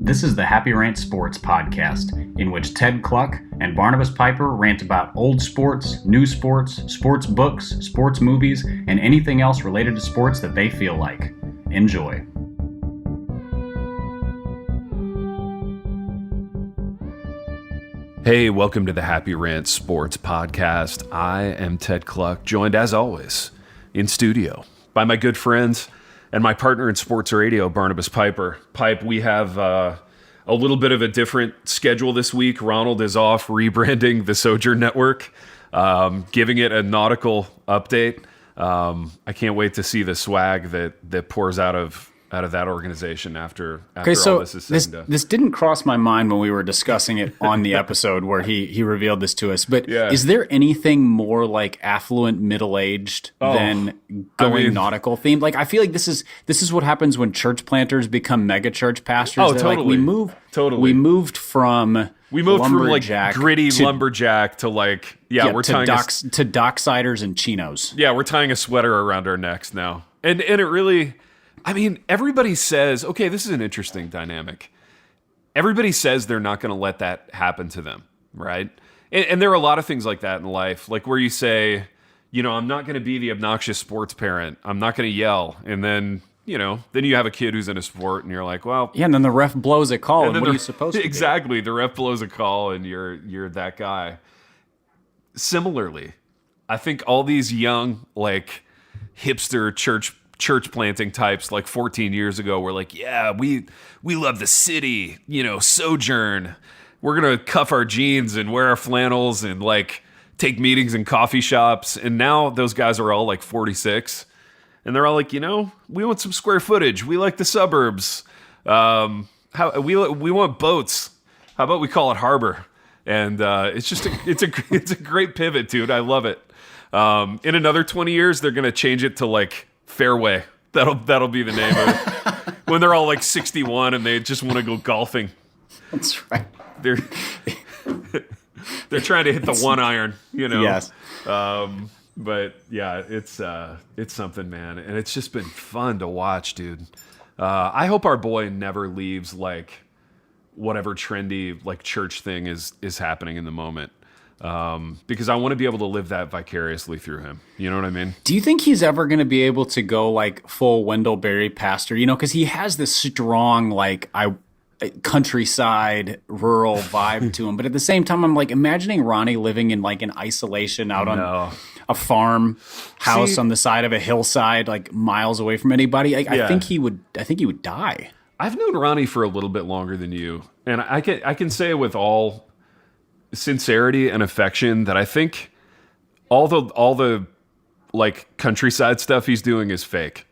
This is the Happy Rant Sports podcast, in which Ted Cluck and Barnabas Piper rant about old sports, new sports, sports books, sports movies, and anything else related to sports that they feel like. Enjoy. Hey, welcome to the Happy Rant Sports podcast. I am Ted Cluck, joined as always in studio by my good friends and my partner in sports radio, Barnabas Piper. Pipe, we have a little bit of a different schedule this week. Ronald is off rebranding the Sojourn Network, giving it a nautical update. I can't wait to see the swag that pours out of that organization after all this is said and done. This didn't cross my mind when we were discussing it on the episode where he revealed this to us. But Is there anything more like affluent, middle-aged than going nautical themed? Like, I feel like this is what happens when church planters become mega church pastors. Oh, totally. Like, we moved from like gritty lumberjack to like we're tying to docksiders and chinos. Yeah, we're tying a sweater around our necks now, and it really. I mean, everybody says, okay, this is an interesting dynamic. Everybody says they're not going to let that happen to them, right? And there are a lot of things like that in life, like where you say, I'm not going to be the obnoxious sports parent. I'm not going to yell. And then, then you have a kid who's in a sport and you're like, well. Yeah, and then the ref blows a call and what are you supposed to do? Exactly. The ref blows a call and you're that guy. Similarly, I think all these young, like, hipster church planting types like 14 years ago were like, yeah, we love the city, Sojourn. We're going to cuff our jeans and wear our flannels and like take meetings in coffee shops. And now those guys are all like 46 and they're all like, we want some square footage. We like the suburbs. We want boats. How about we call it harbor? And it's a great pivot, dude. I love it. In another 20 years, they're going to change it to like Fairway. That'll be the name of it. When they're all like 61 and they just want to go golfing. That's right. They're trying to hit the one iron, Yes. But yeah, it's something, man, and it's just been fun to watch, dude. I hope our boy never leaves like whatever trendy like church thing is happening in the moment. Because I want to be able to live that vicariously through him. You know what I mean? Do you think he's ever going to be able to go like full Wendell Berry pastor? Because he has this strong like countryside rural vibe to him. But at the same time, I'm like imagining Ronnie living in like an isolation out on a farm house on the side of a hillside, like miles away from anybody. I think he would die. I've known Ronnie for a little bit longer than you, and I can say with all sincerity and affection that I think all the like countryside stuff he's doing is fake.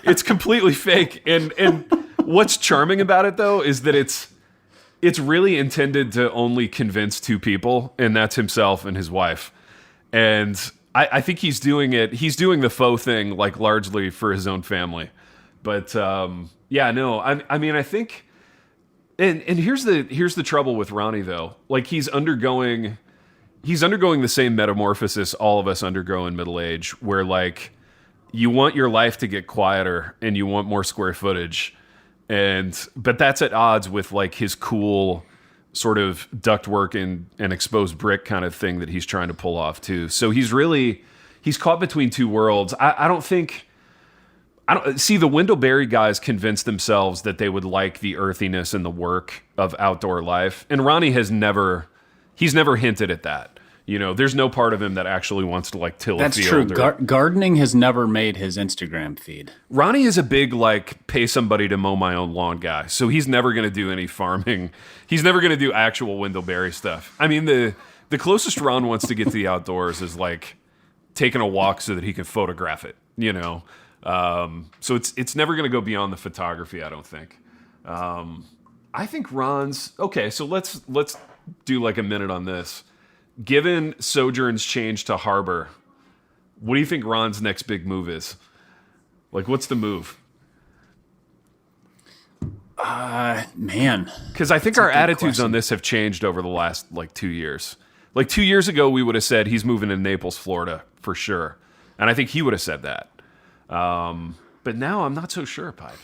It's completely fake. And what's charming about it though is that it's really intended to only convince two people, and that's himself and his wife. And I think he's doing the faux thing like largely for his own family. But I mean I think. And here's the trouble with Ronnie though. Like he's undergoing the same metamorphosis all of us undergo in middle age, where like you want your life to get quieter and you want more square footage, but that's at odds with like his cool sort of ductwork and exposed brick kind of thing that he's trying to pull off too. So he's caught between two worlds. I don't see the Wendell Berry guys convinced themselves that they would like the earthiness and the work of outdoor life. And Ronnie he's never hinted at that. There's no part of him that actually wants to like till a field. That's true. Gardening has never made his Instagram feed. Ronnie is a big like pay somebody to mow my own lawn guy. So he's never going to do any farming. He's never going to do actual Wendell Berry stuff. I mean, the closest Ron wants to get to the outdoors is like taking a walk so that he can photograph it, So it's never going to go beyond the photography, I don't think. I think Ron's okay. So let's do like a minute on this. Given Sojourn's change to Harbor, what do you think Ron's next big move is? Like, what's the move? Man, because I think our attitudes on this have changed over the last like 2 years. Like 2 years ago, we would have said he's moving to Naples, Florida for sure, and I think he would have said that. But now I'm not so sure, Pipe.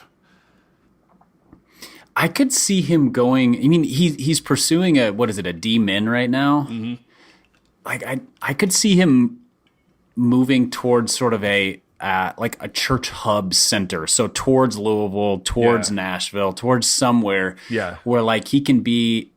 I could see him going. I mean, he's pursuing a D-min right now. Mm-hmm. Like I could see him moving towards sort of a church hub center. So towards Louisville, towards Nashville, towards somewhere where like he can be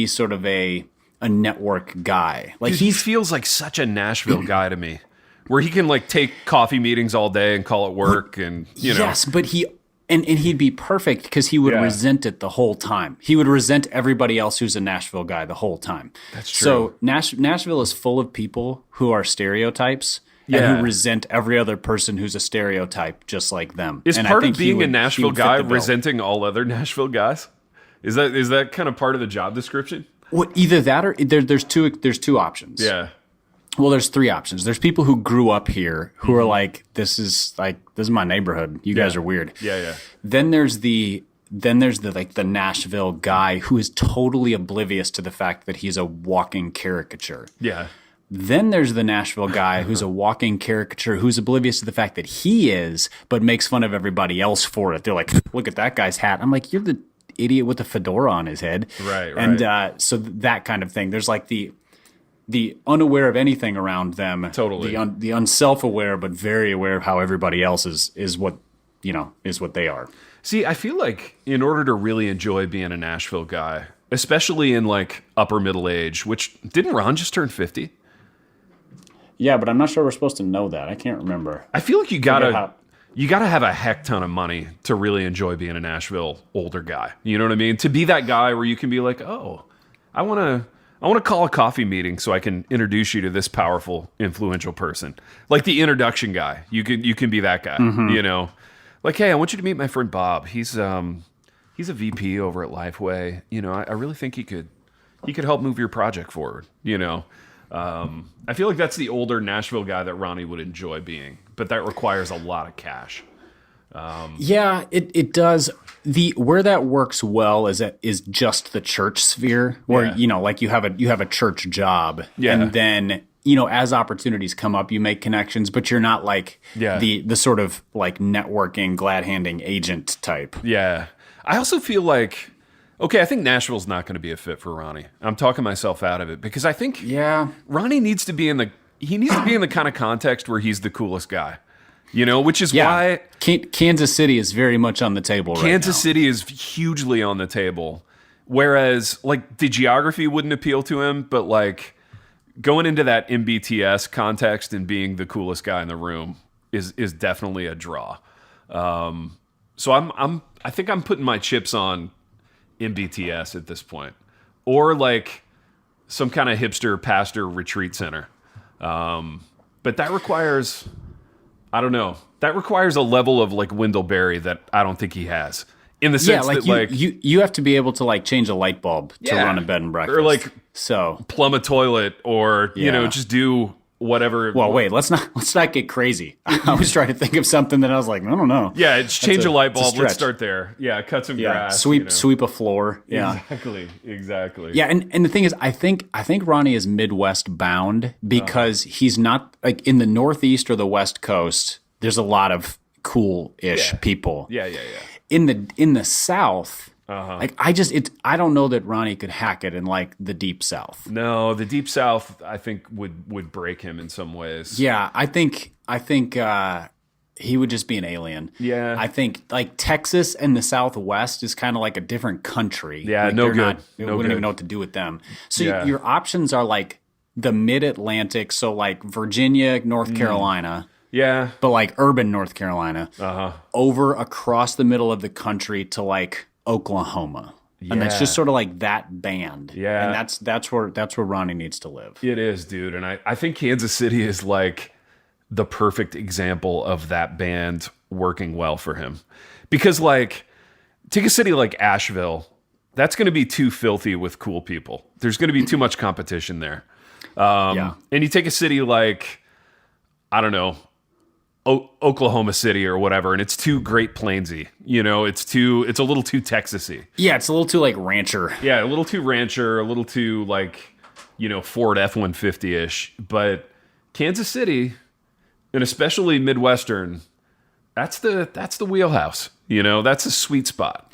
sort of a network guy. Like he feels like such a Nashville guy to me, where he can like take coffee meetings all day and call it work, and Yes, but he'd be perfect because he would resent it the whole time. He would resent everybody else who's a Nashville guy the whole time. That's true. So Nashville is full of people who are stereotypes and who resent every other person who's a stereotype just like them. Is part of being a Nashville guy resenting all other Nashville guys? Is that kind of part of the job description? Well, either that or there's two options. Yeah. Well, there's three options. There's people who grew up here who are like, this is my neighborhood. You guys are weird. Yeah. Then there's the Nashville guy who is totally oblivious to the fact that he's a walking caricature. Yeah. Then there's the Nashville guy who's a walking caricature who's oblivious to the fact that he is, but makes fun of everybody else for it. They're like, look at that guy's hat. I'm like, you're the idiot with the fedora on his head. Right. And so that kind of thing. There's like the unaware of anything around them. Totally. The unself-aware but very aware of how everybody else is what they are. See, I feel like in order to really enjoy being a Nashville guy, especially in like upper middle age, which didn't Ron just turn 50? Yeah, but I'm not sure we're supposed to know that. I can't remember. I feel like you gotta have a heck ton of money to really enjoy being a Nashville older guy. You know what I mean? To be that guy where you can be like, oh, I want to call a coffee meeting so I can introduce you to this powerful, influential person. Like the introduction guy. You can be that guy. Mm-hmm. Like, hey, I want you to meet my friend Bob. He's a VP over at Lifeway. I really think he could help move your project forward. I feel like that's the older Nashville guy that Ronnie would enjoy being, but that requires a lot of cash. Yeah, it does. Where that works well is just the church sphere, where like you have a church job, and then as opportunities come up, you make connections, but you're not like the sort of like networking, glad-handing agent type. Yeah, I also feel like. Okay, I think Nashville's not going to be a fit for Ronnie. I'm talking myself out of it because I think Ronnie needs to be in the kind of context where he's the coolest guy. Which is why Kansas City is very much on the table right now. Kansas City is hugely on the table. Whereas like the geography wouldn't appeal to him, but like going into that MBTS context and being the coolest guy in the room is definitely a draw. So I think I'm putting my chips on MBTS at this point, or like some kind of hipster pastor retreat center. But that requires, I don't know, that requires a level of like Wendell Berry that I don't think he has. In the sense that you have to be able to like change a light bulb to run a bed and breakfast, or like plumb a toilet, or just do whatever. Well, wait, let's not get crazy. I was trying to think of something that I was like, I don't know. Yeah, it's change a light bulb. Let's start there. Yeah, cut some grass. Sweep a floor. Yeah, exactly. Yeah, and the thing is, I think Ronnie is Midwest bound because he's not like in the Northeast or the West Coast. There's a lot of cool-ish people. Yeah. In the South. Like I don't know that Ronnie could hack it in like the Deep South. No, the Deep South I think would break him in some ways. Yeah, I think he would just be an alien. Yeah, I think like Texas and the Southwest is kind of like a different country. Yeah, like, no good. We wouldn't even know what to do with them. So your options are like the Mid-Atlantic, so like Virginia, North Carolina. Yeah, but like urban North Carolina. Over across the middle of the country to like Oklahoma. Yeah. And that's just sort of like that band. Yeah. And that's where Ronnie needs to live. It is, dude. And I think Kansas City is like the perfect example of that band working well for him. Because like take a city like Asheville, that's going to be too filthy with cool people. There's going to be too much competition there. And you take a city like, I don't know, Oklahoma City or whatever, and it's too Great Plainsy. It's a little too Texasy. Yeah, it's a little too like rancher. Yeah, a little too rancher, a little too like, Ford F-150-ish. But Kansas City, and especially Midwestern, that's the wheelhouse. That's a sweet spot.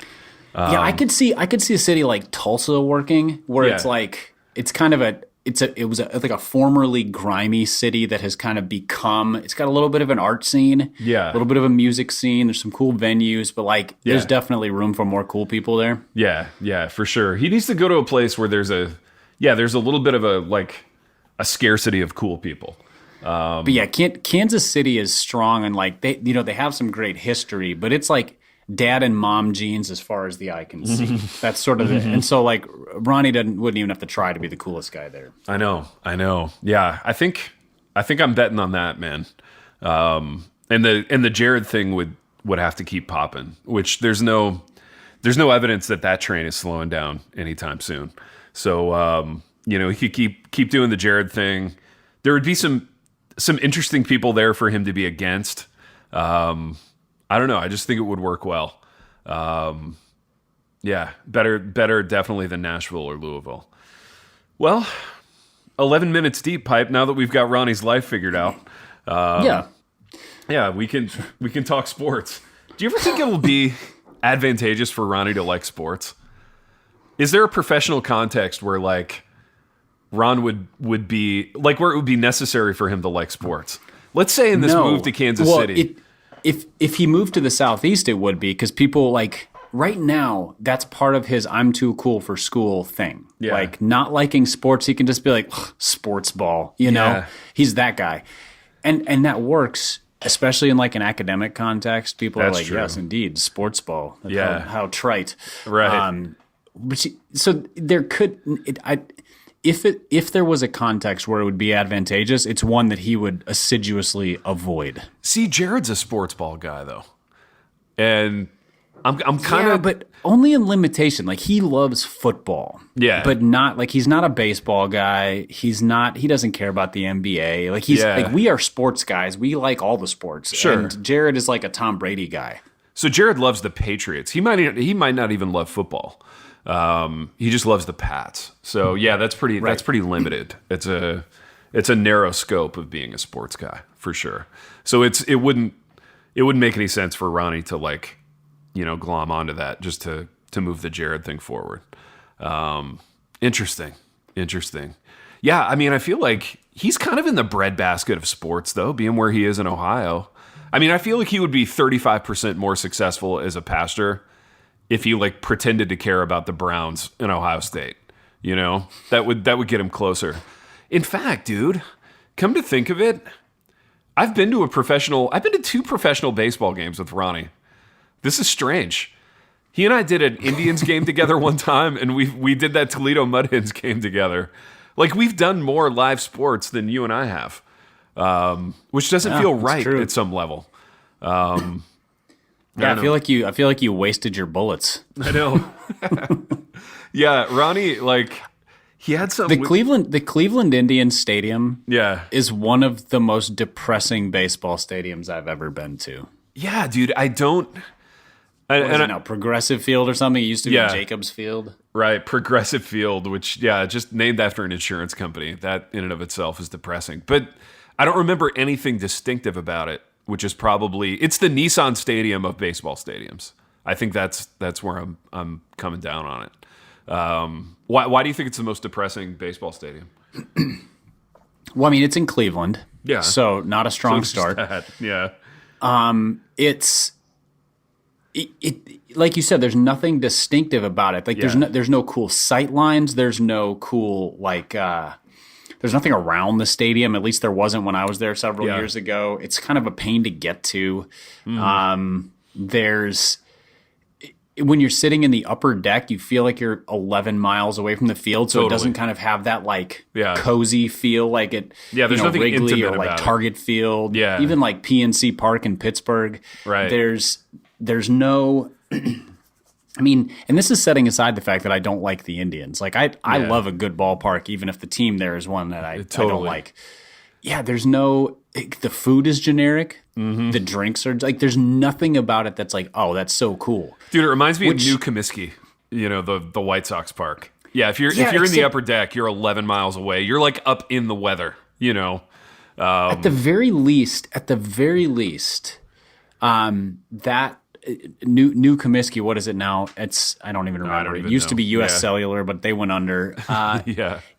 Yeah, I could see a city like Tulsa working, where Yeah. it's like it's kind of it was like a formerly grimy city that has kind of become. It's got a little bit of an art scene, Yeah. a little bit of a music scene. There's some cool venues, but like there's Yeah. definitely room for more cool people there. Yeah, for sure. He needs to go to a place where there's a little bit of a scarcity of cool people. But yeah, Kansas City is strong, and like they have some great history, but it's like dad and mom genes as far as the eye can see. That's sort of and so like Ronnie wouldn't even have to try to be the coolest guy there. I know. Yeah, I think I'm betting on that, man. And the Jared thing would have to keep popping, which there's no evidence that train is slowing down anytime soon. So he could keep doing the Jared thing. There would be some interesting people there for him to be against. I don't know. I just think it would work well. Yeah, better definitely than Nashville or Louisville. Well, 11 minutes deep, Pipe. Now that we've got Ronnie's life figured out, yeah, we can talk sports. Do you ever think it will be advantageous for Ronnie to like sports? Is there a professional context where like Ron would be like where it would be necessary for him to like sports? Let's say in this move to Kansas City. If he moved to the Southeast, it would be because people like right now, that's part of his I'm too cool for school thing. Yeah. Like not liking sports, he can just be like, sports ball, you know? Yeah. He's that guy. And that works, especially in like an academic context. People are like, true. yes, indeed, sports ball. Yeah. How trite. Right. So there could if there was a context where it would be advantageous, it's one that he would assiduously avoid. See, Jared's a sports ball guy though, and I'm kind of, but only in limitation. Like he loves football, but not like he's not a baseball guy. He doesn't care about the NBA. Like like we are sports guys. We like all the sports. Sure. And Jared is like a Tom Brady guy. So Jared loves the Patriots. He might not even love football. He just loves the Pats. So yeah, that's pretty limited. It's a narrow scope of being a sports guy for sure. So it wouldn't make any sense for Ronnie to like, glom onto that just to move the Jared thing forward. Interesting. Yeah, I mean, I feel like he's kind of in the breadbasket of sports though, being where he is in Ohio. I mean, I feel like he would be 35% more successful as a pastor if he like pretended to care about the Browns in Ohio State, that would get him closer. In fact, dude, come to think of it, I've been to two professional baseball games with Ronnie. This is strange. He and I did an Indians game together one time, and we did that Toledo Mud Hens game together. Like we've done more live sports than you and I have, which doesn't feel right at some level. Yeah, I feel like you wasted your bullets. I know. Yeah, Ronnie, like he had some the Cleveland Indians Stadium. Yeah, is one of the most depressing baseball stadiums I've ever been to. Yeah, dude, I don't. What is it now? Progressive Field or something? It used to be Jacobs Field. Right, Progressive Field, which just named after an insurance company. That in and of itself is depressing. But I don't remember anything distinctive about it. Which is it's the Nissan Stadium of baseball stadiums. I think that's where I'm coming down on it. Why do you think it's the most depressing baseball stadium? Well, I mean, it's in Cleveland, so not a strong start. Yeah, it's like you said. There's nothing distinctive about it. Like there's no cool sight lines. There's no cool like. There's nothing around the stadium. At least there wasn't when I was there several years ago. It's kind of a pain to get to. There's when you're sitting in the upper deck, you feel like you're 11 miles away from the field, so it doesn't kind of have that like cozy feel like it. Yeah, there's nothing Wrigley intimate or like Target Field. Yeah, even like PNC Park in Pittsburgh. Right. There's no. I mean, and this is setting aside the fact that I don't like the Indians. Like I love a good ballpark, even if the team there is one that I don't like. Yeah, there's no. The food is generic. Mm-hmm. The drinks are like. There's nothing about it that's like, oh, that's so cool, dude. It reminds me of New Comiskey. The White Sox park. Yeah, if you're in the upper deck, you're 11 miles away. You're like up in the weather. At the very least, that New Comiskey, what is it now? I don't even remember. It used to be U.S. Cellular, but they went under.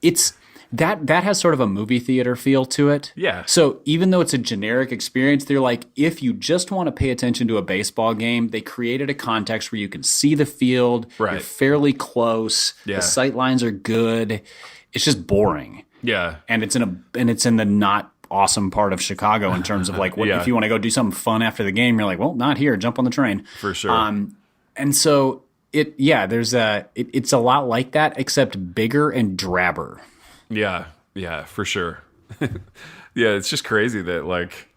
It's that has sort of a movie theater feel to it. Yeah. So even though it's a generic experience, they're like, if you just want to pay attention to a baseball game, they created a context where you can see the field. Right. You're fairly close. Yeah. The sight lines are good. It's just boring. Yeah. And it's in the not awesome part of Chicago in terms of like if you want to go do something fun after the game, you're like, well, not here. Jump on the train. For sure. And so it's a lot like that, except bigger and drabber. Yeah, for sure. Yeah, it's just crazy that like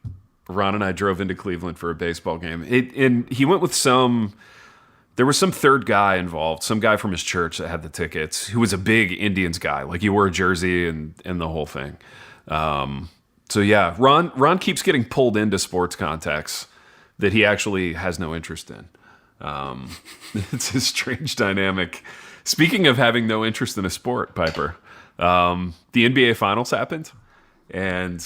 Ron and I drove into Cleveland for a baseball game. And he went with there was some third guy involved, some guy from his church that had the tickets, who was a big Indians guy. Like he wore a jersey and the whole thing. So yeah, Ron keeps getting pulled into sports contexts that he actually has no interest in. It's a strange dynamic. Speaking of having no interest in a sport, Piper, the NBA Finals happened, and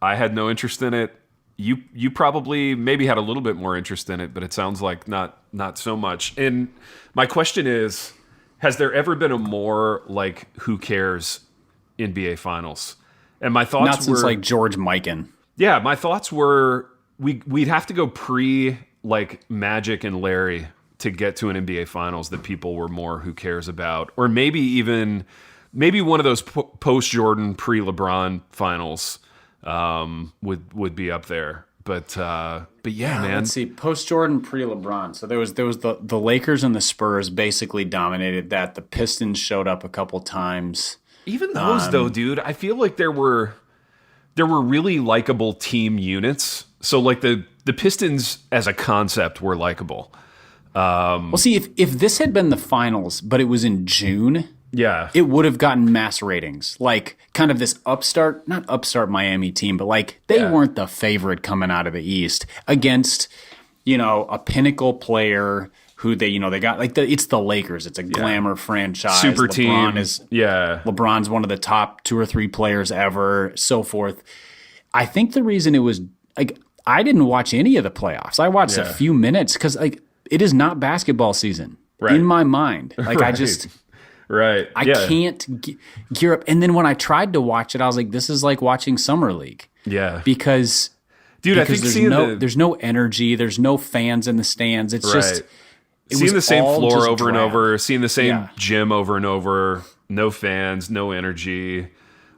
I had no interest in it. You probably maybe had a little bit more interest in it, but it sounds like not so much. And my question is, has there ever been a more like who cares NBA Finals? And my thoughts not since like George Mikan. Yeah, my thoughts were we'd have to go pre like Magic and Larry to get to an NBA Finals that people were more who cares about, or maybe one of those post Jordan, pre LeBron Finals would be up there. But yeah, man. Let's see, post Jordan, pre LeBron. So there was the Lakers and the Spurs basically dominated that. The Pistons showed up a couple times. Even those though, dude, I feel like there were really likable team units. So like the Pistons as a concept were likable. Well, see, if this had been the finals, but it was in June, yeah, it would have gotten mass ratings. Like kind of this not upstart Miami team, but like they weren't the favorite coming out of the East against, a pinnacle player who they got like it's the Lakers. It's a glamour franchise. Super LeBron team. LeBron's one of the top 2 or 3 players ever, so forth. I think the reason it was like I didn't watch any of the playoffs. I watched a few minutes because like it is not basketball season in my mind. Like I just can't gear up. And then when I tried to watch it, I was like, this is like watching Summer League. Yeah, because I think there's no energy. There's no fans in the stands. It's just. Seeing the same floor over and over, seeing the same gym over and over, no fans, no energy,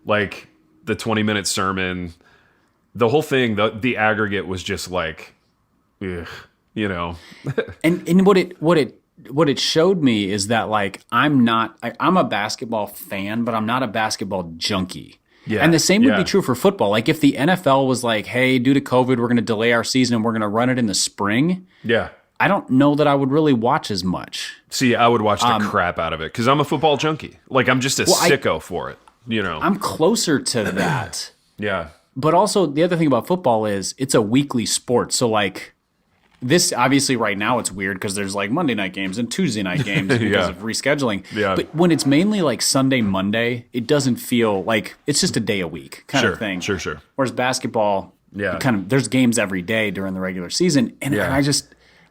like the 20-minute sermon, the whole thing, the aggregate was just like, ugh, And what it showed me is that like I'm a basketball fan, but I'm not a basketball junkie. Yeah. And the same would be true for football. Like if the NFL was like, hey, due to COVID, we're going to delay our season and we're going to run it in the spring. Yeah. I don't know that I would really watch as much. See, I would watch the crap out of it because I'm a football junkie. Like, I'm just a sicko for it, I'm closer to that. Yeah. But also, the other thing about football is it's a weekly sport. So, like, this, obviously, right now it's weird because there's, like, Monday night games and Tuesday night games because of rescheduling. Yeah. But when it's mainly, like, Sunday, Monday, it doesn't feel like it's just a day a week kind of thing. Sure. Whereas basketball, there's games every day during the regular season. And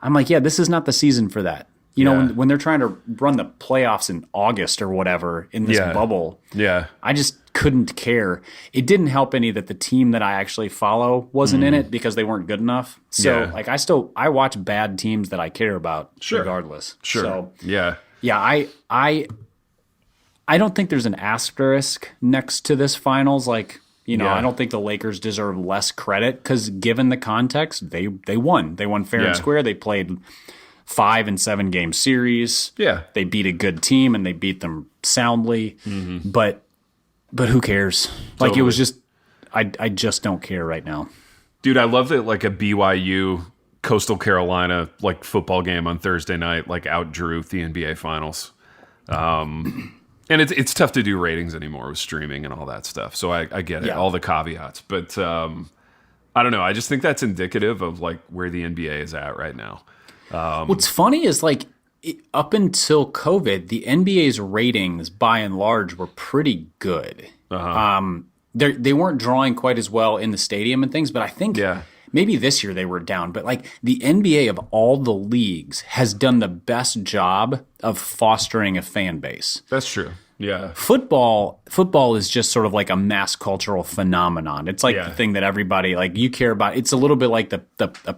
I'm like, this is not the season for that. When they're trying to run the playoffs in August or whatever in this bubble, I just couldn't care. It didn't help any that the team that I actually follow wasn't in it because they weren't good enough. So like I watch bad teams that I care about regardless. Sure. So, I don't think there's an asterisk next to this finals. Like, I don't think the Lakers deserve less credit because given the context, they won. They won fair and square. They played 5 and 7 game series. Yeah. They beat a good team and they beat them soundly. Mm-hmm. But who cares? Totally. Like it was just I just don't care right now. Dude, I love that like a BYU Coastal Carolina like football game on Thursday night like outdrew the NBA Finals. And it's tough to do ratings anymore with streaming and all that stuff. So I get it, all the caveats. But I don't know. I just think that's indicative of like where the NBA is at right now. What's funny is like up until COVID, the NBA's ratings by and large were pretty good. They weren't drawing quite as well in the stadium and things, but I think maybe this year they were down, but like the NBA of all the leagues has done the best job of fostering a fan base. That's true. Yeah. Football is just sort of like a mass cultural phenomenon. It's like the thing that everybody, like, you care about. It's a little bit like the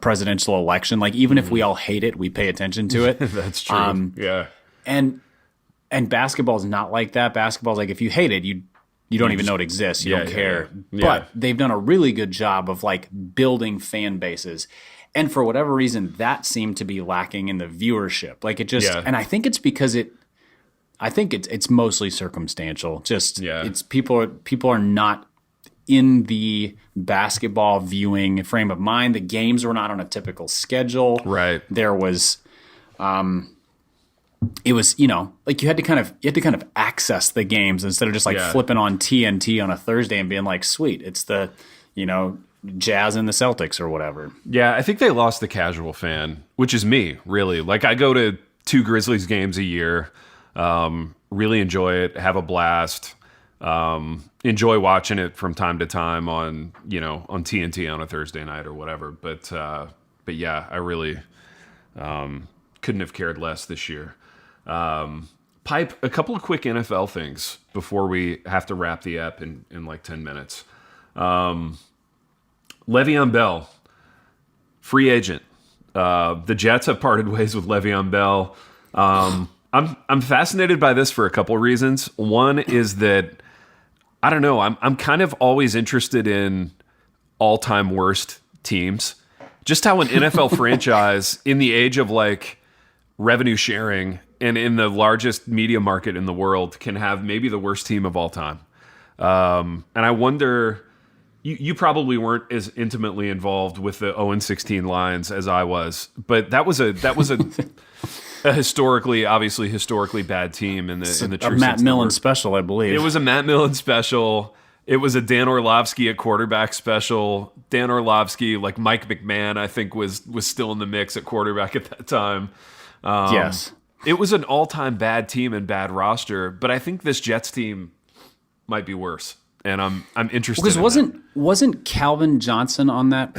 presidential election. Like, even if we all hate it, we pay attention to it. That's true. Yeah. And basketball is not like that. Basketball is like, if you hate it, you don't even know it exists. You don't care. Yeah. But they've done a really good job of like building fan bases. And for whatever reason, that seemed to be lacking in the viewership. Like, it just, and I think it's because it's mostly circumstantial. Just it's people are not in the basketball viewing frame of mind. The games were not on a typical schedule. Right. There was it was, like you had to kind of access the games instead of just like flipping on TNT on a Thursday and being like, sweet, it's the, Jazz and the Celtics or whatever. Yeah, I think they lost the casual fan, which is me, really. Like, I go to 2 Grizzlies games a year. Really enjoy it, have a blast, enjoy watching it from time to time on TNT on a Thursday night or whatever. But yeah, I really couldn't have cared less this year. Pipe, a couple of quick NFL things before we have to wrap the ep in like 10 minutes. Le'Veon Bell, free agent. The Jets have parted ways with Le'Veon Bell. I'm fascinated by this for a couple reasons. One is that, I don't know, I'm kind of always interested in all-time worst teams. Just how an NFL franchise, in the age of like revenue sharing and in the largest media market in the world, can have maybe the worst team of all time. And I wonder, you probably weren't as intimately involved with the 0-16 Lions as I was, but that was a a historically bad team in the true a Matt Millen special, I believe. It was a Matt Millen special. It was a Dan Orlovsky at quarterback special. Dan Orlovsky, like Mike McMahon, I think was still in the mix at quarterback at that time. Yes, it was an all-time bad team and bad roster, but I think this Jets team might be worse, and I'm interested. Because in wasn't Calvin Johnson on that?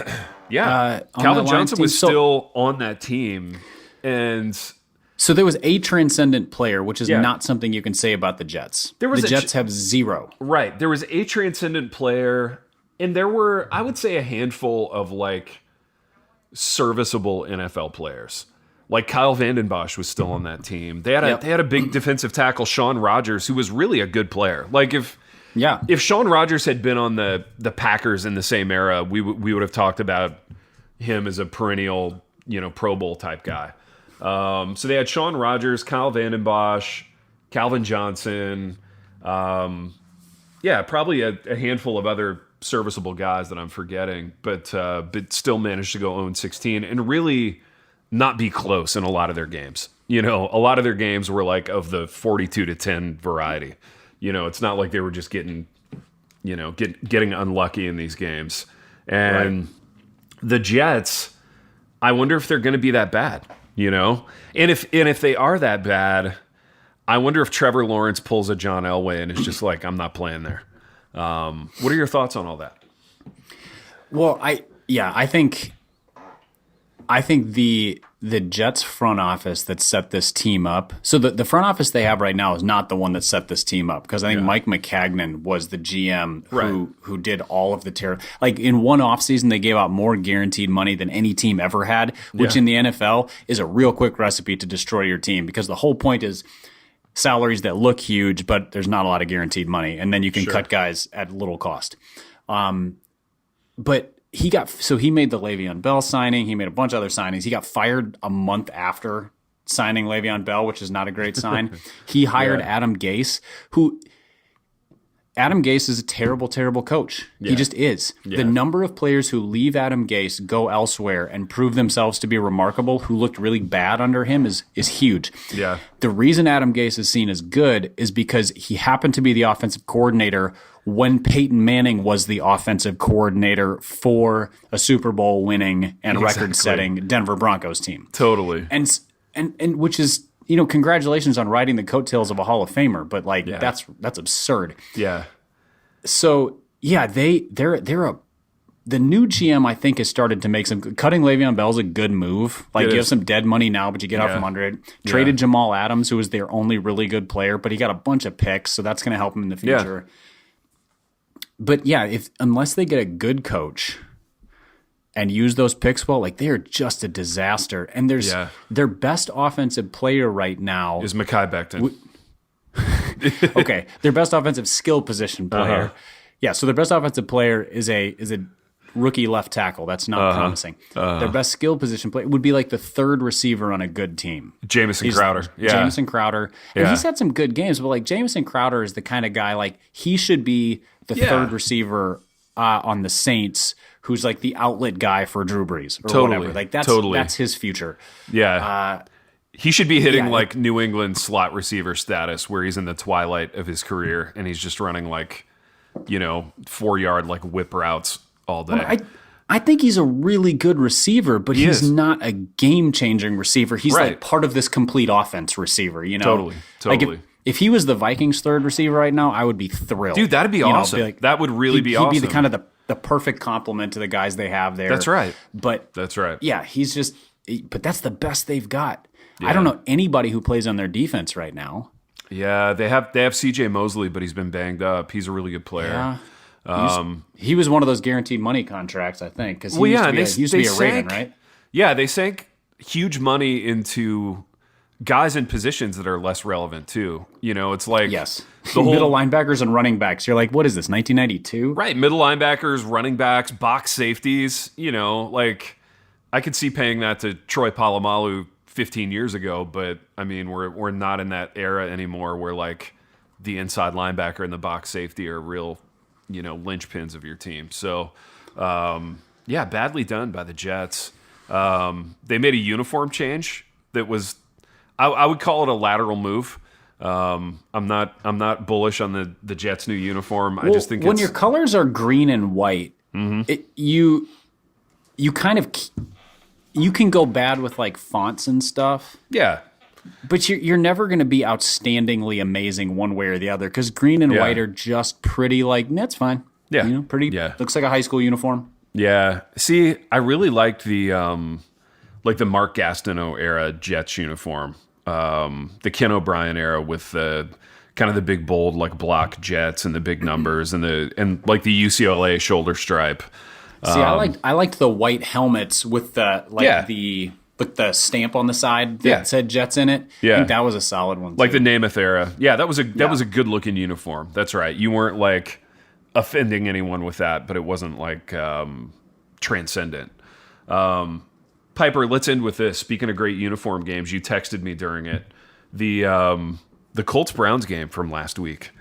Yeah, Calvin Johnson was still on that team, and so there was a transcendent player, which is not something you can say about the Jets. The Jets have zero. Right. There was a transcendent player, and there were, I would say, a handful of like serviceable NFL players. Like Kyle Vanden Bosch was still on that team. They had a big defensive tackle, Sean Rogers, who was really a good player. Like if Sean Rogers had been on the Packers in the same era, we would have talked about him as a perennial, Pro Bowl type guy. So they had Sean Rogers, Kyle Vanden Bosch, Calvin Johnson, probably a handful of other serviceable guys that I'm forgetting, but still managed to go 0-16 and really not be close in a lot of their games. A lot of their games were like of the 42-10 variety. It's not like they were just getting unlucky in these games. And the Jets, I wonder if they're going to be that bad. And if they are that bad, I wonder if Trevor Lawrence pulls a John Elway and is just like, I'm not playing there. What are your thoughts on all that? Well, I think the Jets front office that set this team up. So the front office they have right now is not the one that set this team up, because I think Mike McCagnon was the GM who did all of the like in one offseason they gave out more guaranteed money than any team ever had, which in the NFL is a real quick recipe to destroy your team, because the whole point is salaries that look huge, but there's not a lot of guaranteed money, and then you can cut guys at little cost. But he made the Le'Veon Bell signing. He made a bunch of other signings. He got fired a month after signing Le'Veon Bell, which is not a great sign. He hired Adam Gase, Adam Gase is a terrible, terrible coach. He just is. The number of players who leave Adam Gase, go elsewhere, and prove themselves to be remarkable, who looked really bad under him, is huge. Yeah. The reason Adam Gase is seen as good is because he happened to be the offensive coordinator when Peyton Manning was the offensive coordinator for a Super Bowl winning and record-setting Denver Broncos team. Totally. And which is, congratulations on riding the coattails of a Hall of Famer, but that's absurd. Yeah. So they're the new GM, I think, has started to make some cutting Le'Veon Bell's a good move. Like, you have some dead money now, but you get out from under it. Traded Jamal Adams, who was their only really good player, but he got a bunch of picks, so that's going to help him in the future. But unless they get a good coach and use those picks well, like, they are just a disaster. And their best offensive player right now is Mekhi Becton. Okay, their best offensive skill position player. Yeah, so their best offensive player is a rookie left tackle. That's not promising. Their best skill position player would be like the third receiver on a good team. Jamison Crowder. Yeah. Jamison Crowder. And he's had some good games, but like Jamison Crowder is the kind of guy, like, he should be the third receiver on the Saints, who's like the outlet guy for Drew Brees or whatever. Like, that's his future. Yeah. He should be hitting like New England slot receiver status, where he's in the twilight of his career and he's just running like, 4-yard like whip routes all day. Well, I think he's a really good receiver, but he's not a game-changing receiver. He's like part of this complete offense receiver, Totally. Like if he was the Vikings' third receiver right now, I would be thrilled. Dude, that'd be awesome. That would really be awesome. He'd be the kind of the perfect complement to the guys they have there. That's right. But that's right. Yeah, but that's the best they've got. Yeah. I don't know anybody who plays on their defense right now. Yeah, they have CJ Mosley, but he's been banged up. He's a really good player. Yeah. He was one of those guaranteed money contracts, I think, because he used to be a Raven, right? Yeah, they sank huge money into guys in positions that are less relevant too. It's like the whole middle linebackers and running backs. You're like, what is this, 1992? Right, middle linebackers, running backs, box safeties. Like I could see paying that to Troy Polamalu 15 years ago, but I mean, we're not in that era anymore where like the inside linebacker and the box safety are real, linchpins of your team. So, badly done by the Jets. They made a uniform change that was, I would call it a lateral move. I'm not bullish on the Jets' new uniform. I just think when your colors are green and white, you kind of. You can go bad with like fonts and stuff. Yeah. But you're never going to be outstandingly amazing one way or the other, because green and white are just pretty like, that's fine. Yeah. Pretty. Yeah. Looks like a high school uniform. Yeah. See, I really liked the Mark Gastineau era Jets uniform. The Ken O'Brien era with the kind of the big bold like block Jets and the big numbers and like the UCLA shoulder stripe. See, I liked the white helmets with the stamp on the side that said Jets in it. Yeah. I think that was a solid one. Like the Namath era. Yeah, that was a good looking uniform. That's right. You weren't like offending anyone with that, but it wasn't like transcendent. Piper, let's end with this. Speaking of great uniform games, you texted me during it. The Colts Browns game from last week.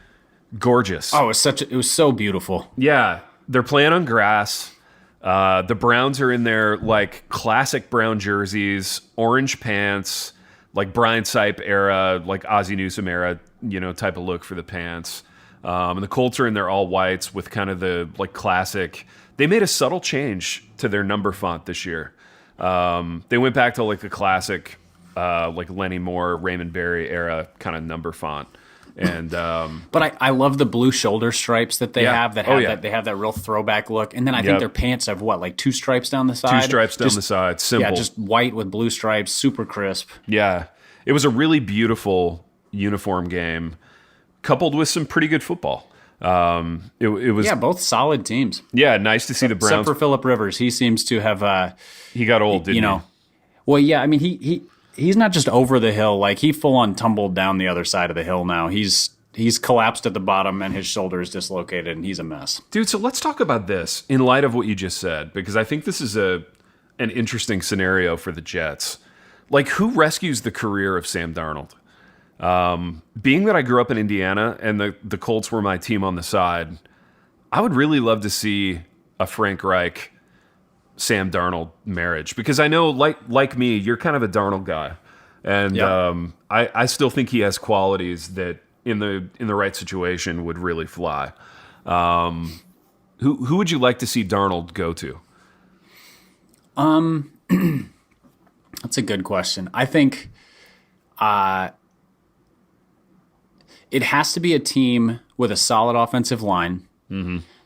Gorgeous. Oh, it was so beautiful. Yeah. They're playing on grass. The Browns are in their like classic brown jerseys, orange pants, like Brian Sipe era, like Ozzie Newsome era, type of look for the pants. And the Colts are in their all whites with kind of the like classic. They made a subtle change to their number font this year. They went back to like the classic, like Lenny Moore, Raymond Berry era kind of number font. And but I love the blue shoulder stripes that they have. They have that real throwback look. And then I think their pants have like 2 stripes down the side. 2 stripes down the side. Simple. Yeah, just white with blue stripes, super crisp. Yeah, it was a really beautiful uniform game, coupled with some pretty good football. It was both solid teams. Yeah, nice to see the Browns. Except for Phillip Rivers, he seems to have he got old, didn't he? Well, yeah, I mean he's not just over the hill, like he full on tumbled down the other side of the hill now. He's collapsed at the bottom and his shoulder is dislocated and he's a mess. Dude, so let's talk about this in light of what you just said, because I think this is an interesting scenario for the Jets. Like, who rescues the career of Sam Darnold? Being that I grew up in Indiana and the Colts were my team on the side, I would really love to see a Frank Reich Sam Darnold marriage, because I know like me, you're kind of a Darnold guy, and I still think he has qualities that in the right situation would really fly. Who would you like to see Darnold go to? That's a good question. I think it has to be a team with a solid offensive line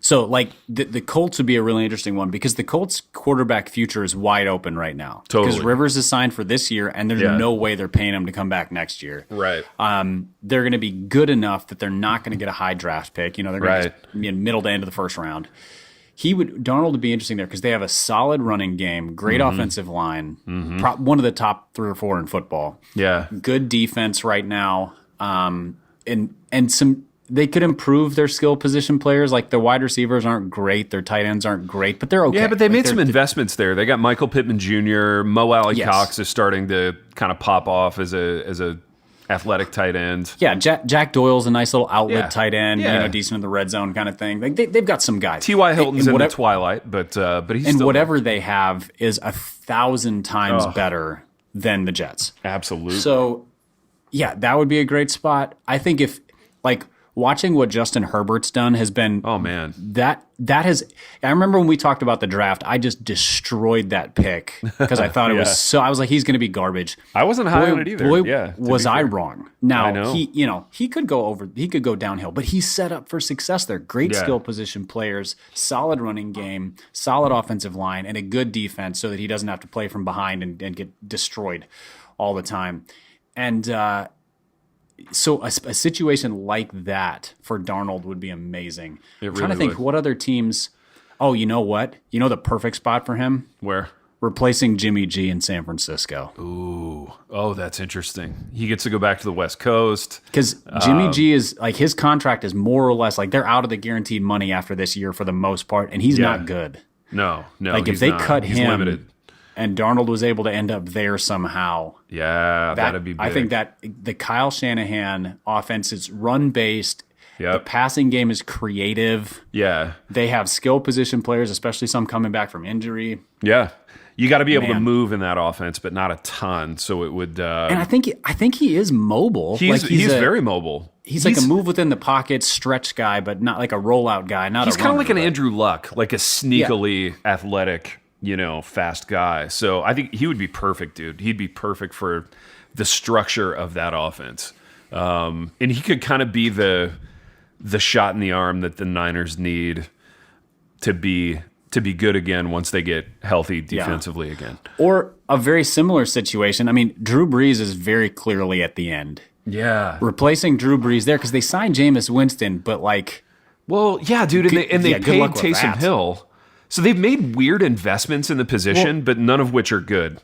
So, like, the Colts would be a really interesting one because the Colts quarterback future is wide open right now. Totally. Because Rivers is signed for this year, and there's no way they're paying him to come back next year. Right. They're going to be good enough that they're not going to get a high draft pick. They're going to be in middle to end of the first round. Darnold would be interesting there because they have a solid running game, great offensive line, one of the top 3 or 4 in football. Yeah. Good defense right now, and some. They could improve their skill position players. Like, their wide receivers aren't great. Their tight ends aren't great, but they're okay. Yeah, but they made some investments there. They got Michael Pittman Jr., Mo Alley Cox is starting to kind of pop off as a athletic tight end. Yeah, Jack Doyle's a nice little outlet tight end, decent in the red zone kind of thing. Like, they've got some guys. T.Y. Hilton's in the twilight, but he's and still whatever they have is 1,000 times better than the Jets. Absolutely. So, yeah, that would be a great spot. I think if, like, watching what Justin Herbert's done has been that has. I remember when we talked about the draft, I just destroyed that pick because I thought it was so. I was like, he's going to be garbage. I wasn't high on it either. Was I wrong? Now he could go downhill, but he's set up for success there. Great skill position players, solid running game, solid offensive line, and a good defense, so that he doesn't have to play from behind and get destroyed all the time. And so a situation like that for Darnold would be amazing. I'm trying to think what other teams. Oh, you know what? You know the perfect spot for him? Where? Replacing Jimmy G in San Francisco. Ooh. Oh, that's interesting. He gets to go back to the West Coast. Because Jimmy G is, like, his contract is more or less, like, they're out of the guaranteed money after this year for the most part, and he's not good. No. Like, if they cut he's him, limited. And Darnold was able to end up there somehow. Yeah, that'd be big. I think that the Kyle Shanahan offense is run-based. Yep. The passing game is creative. Yeah. They have skill position players, especially some coming back from injury. Yeah. You got to be able to move in that offense, but not a ton. So it would. And I think he is mobile. He's very mobile. He's like a move within the pocket stretch guy, but not like a rollout guy. He's kind of like an Andrew Luck, like a sneakily athletic, fast guy. So I think he would be perfect, dude. He'd be perfect for the structure of that offense. And he could kind of be the shot in the arm that the Niners need to be good again once they get healthy defensively again. Or a very similar situation. I mean, Drew Brees is very clearly at the end. Yeah. Replacing Drew Brees there because they signed Jameis Winston, but like... Well, yeah, dude, and they paid Taysom Hill. So they've made weird investments in the position, but none of which are good.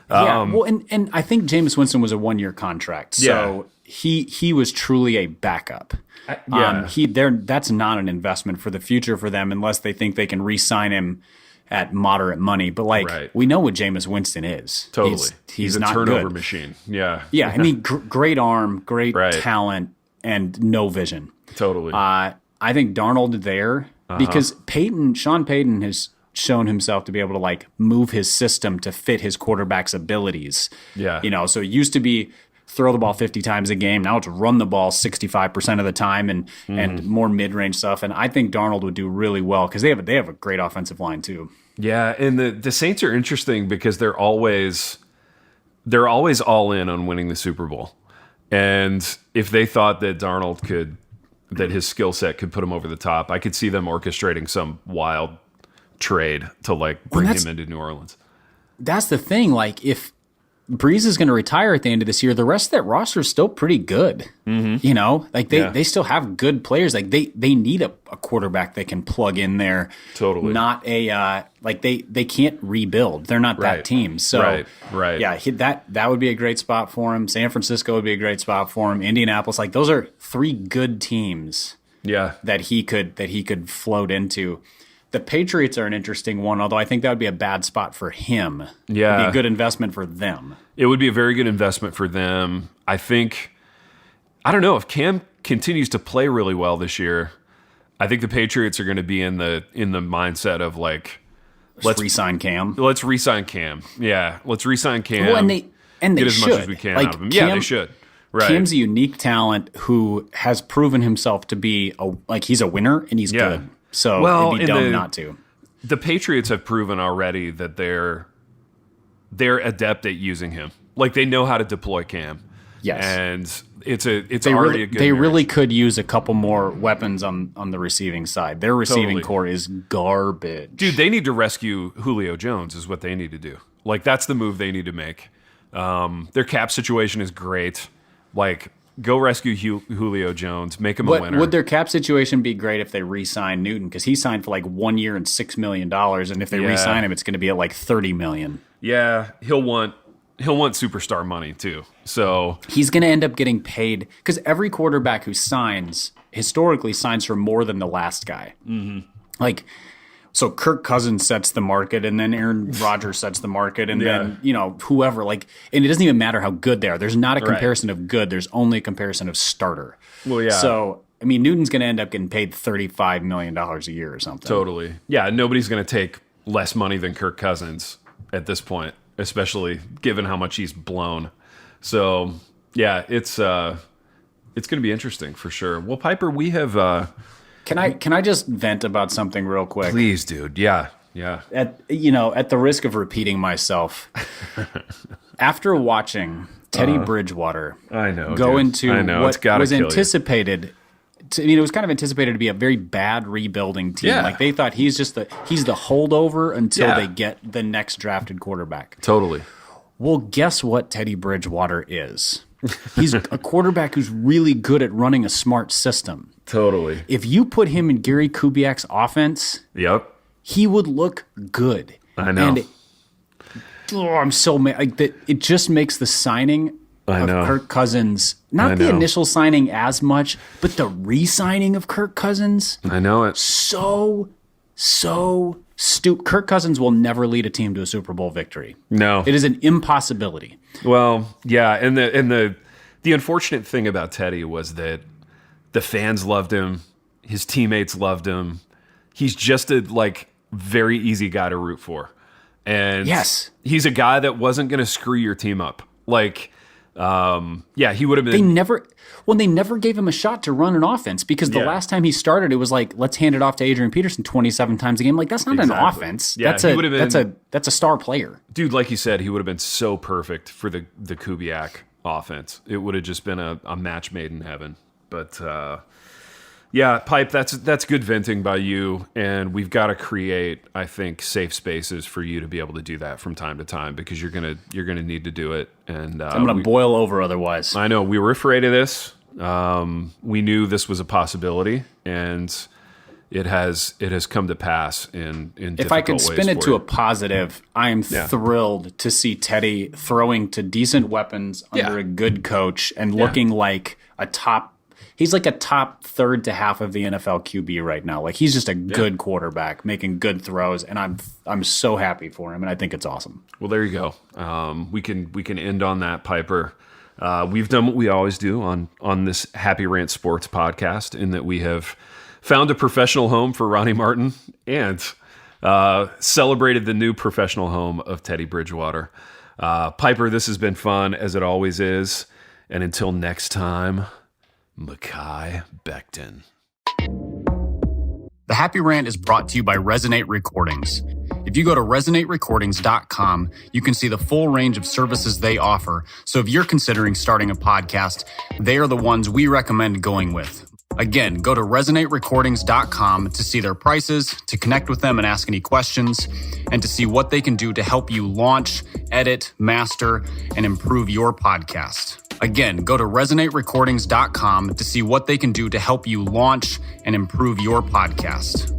And I think Jameis Winston was a 1-year contract, so he was truly a backup. That's not an investment for the future for them unless they think they can re-sign him at moderate money. But we know what Jameis Winston is. Totally, he's a not turnover good. Machine. Yeah, yeah. I mean, great arm, great talent, and no vision. Totally. I think Darnold there. Because Sean Payton has shown himself to be able to like move his system to fit his quarterback's abilities. Yeah. So it used to be throw the ball 50 times a game. Now it's run the ball 65% of the time and more mid-range stuff. And I think Darnold would do really well because they have a great offensive line too. Yeah, and the Saints are interesting because they're always all in on winning the Super Bowl. And if they thought that that his skill set could put him over the top, I could see them orchestrating some wild trade to like bring him into New Orleans. That's the thing. Like, if Breeze is going to retire at the end of this year, the rest of that roster is still pretty good. Mm-hmm. They still have good players. Like they need a quarterback that can plug in there. Totally. Not a they can't rebuild. They're not that team. So right. Yeah, that would be a great spot for him. San Francisco would be a great spot for him. Indianapolis, like those are 3 good teams. Yeah. That he could float into. The Patriots are an interesting one, although I think that would be a bad spot for him. Yeah. It would be a good investment for them. It would be a very good investment for them. I don't know, if Cam continues to play really well this year, I think the Patriots are going to be in the mindset of like, let's re-sign Cam. Let's re-sign Cam. Yeah, let's re-sign Cam. Well, and they get as should. much as we can out of him. Yeah, they should. Right. Cam's a unique talent who has proven himself to be he's a winner and he's good. So it'd be dumb not to. The Patriots have proven already that they're adept at using him. Like they know how to deploy Cam. Yes. And it's already a good They marriage. really could use a couple more weapons on the receiving side. Their receiving core is garbage. Dude, they need to rescue Julio Jones is what they need to do. Like, that's the move they need to make. Their cap situation is great. Like, go rescue Julio Jones, make him a winner. Would their cap situation be great if they re-signed Newton? Because he signed for like 1 year and $6 million, and if they re-sign him, it's going to be at like $30 million. Yeah, he'll want superstar money too. So he's going to end up getting paid because every quarterback who signs historically signs for more than the last guy. Mm-hmm. Like, so Kirk Cousins sets the market, and then Aaron Rodgers sets the market, and then whoever. Like, and it doesn't even matter how good they are. There's not a comparison of good. There's only a comparison of starter. Well, yeah. So I mean, Newton's going to end up getting paid $35 million a year or something. Totally. Yeah, nobody's going to take less money than Kirk Cousins at this point, especially given how much he's blown. So yeah, it's going to be interesting for sure. Well, Piper, we have. Can I just vent about something real quick? Please, dude. Yeah. At the risk of repeating myself, after watching Teddy Bridgewater go into what was anticipated. It was kind of anticipated to be a very bad rebuilding team. Yeah. Like, they thought he's the holdover until they get the next drafted quarterback. Totally. Well, guess what Teddy Bridgewater is? He's a quarterback who's really good at running a smart system. Totally. If you put him in Gary Kubiak's offense, he would look good. I know. And I'm so mad. Like, it just makes the signing of Kirk Cousins, not the initial signing as much, but the re-signing of Kirk Cousins. I know it. So stupid. Kirk Cousins will never lead a team to a Super Bowl victory. No. It is an impossibility. Well, yeah, and the unfortunate thing about Teddy was that the fans loved him, his teammates loved him. He's just a very easy guy to root for. And he's a guy that wasn't going to screw your team up. Like, he would have been. They never gave him a shot to run an offense because the last time he started, it was like, let's hand it off to Adrian Peterson 27 times a game. Like, that's not an offense. Yeah, that's a star player. Dude, like you said, he would have been so perfect for the Kubiak offense. It would have just been a match made in heaven. But Pipe, that's good venting by you, and we've got to create, I think, safe spaces for you to be able to do that from time to time because you're gonna need to do it. And I'm gonna boil over otherwise. I know we were afraid of this. We knew this was a possibility, and it has come to pass in if I could spin it to a positive, I am thrilled to see Teddy throwing to decent weapons under a good coach and looking like a top. He's like a top third to half of the NFL QB right now. Like, he's just a good quarterback making good throws, and I'm so happy for him, and I think it's awesome. Well, there you go. We can end on that, Piper. We've done what we always do on this Happy Rant Sports podcast, in that we have found a professional home for Ronnie Martin and celebrated the new professional home of Teddy Bridgewater. Piper, this has been fun, as it always is. And until next time, Mekhi Becton. The Happy Rant is brought to you by Resonate Recordings. If you go to resonaterecordings.com, you can see the full range of services they offer. So if you're considering starting a podcast, they are the ones we recommend going with. Again, go to resonaterecordings.com to see their prices, to connect with them and ask any questions, and to see what they can do to help you launch, edit, master, and improve your podcast. Again, go to resonaterecordings.com to see what they can do to help you launch and improve your podcast.